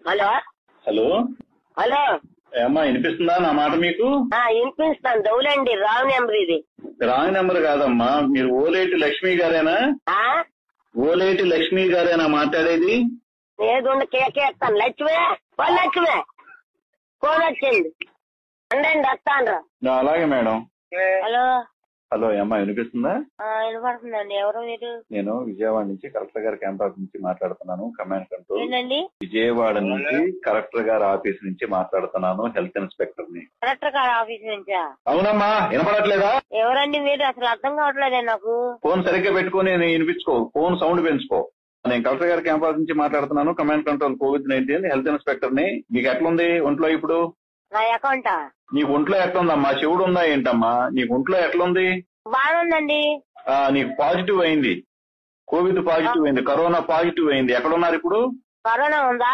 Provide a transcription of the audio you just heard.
Hello hello hello ఏమ్మా వినిపిస్తుందా నా మాట మీకు? వినిపిస్తాను. దౌలండి రాంగ్ నెంబర్ ఇది. రాంగ్ నెంబర్ కాదమ్మా, మీరు ఓలేటి లక్ష్మి గారేనా? ఓలేటి లక్ష్మి గారేనా మాట్లాడేది? ఏదుండి కేకేస్తాను. లక్ష్మే లక్ష్మే ఫోన్ వచ్చింది అండి వస్తాను. అలాగే మేడం. హలో హలో అమ్మా వినిపిస్తుందా? వినపడుతుందండి. ఎవరు మీరు? నేను విజయవాడ నుంచి కలెక్టర్ గారి క్యాంప్ ఆఫీస్ నుంచి మాట్లాడుతున్నాను. Command control. ఏంటండి? విజయవాడ నుంచి కలెక్టర్ గారి ఆఫీస్ నుంచి మాట్లాడుతున్నాను. హెల్త్ ఇన్స్పెక్టర్ ని. కలెక్టర్ గారి ఆఫీస్ నుంచా? అవునమ్మా, వినపడట్లేదా? ఎవరండి మీరు? అసలు అర్థం కావట్లేదే నాకు. ఫోన్ సరిగ్గా పెట్టుకుని వినిపించుకో, ఫోన్ సౌండ్ పెంచుకో. నేను కలెక్టర్ గారి క్యాంప్ ఆఫీస్ నుంచి మాట్లాడుతున్నాను. Command control COVID-19 health inspector ని. మీకు ఎట్లుంది ఒంట్లో ఇప్పుడు? నా అకౌంటా? నీకు ఒంట్లో ఎట్లుందమ్మా? చెవుడు ఉందా ఏంటమ్మా? నీకు ఒంట్లో ఎట్లుంది? బాగుందండి. నీకు పాజిటివ్ అయింది, కోవిడ్ పాజిటివ్ అయింది, కరోనా పాజిటివ్ అయింది. ఎక్కడున్నారు ఇప్పుడు? కరోనా ఉందా?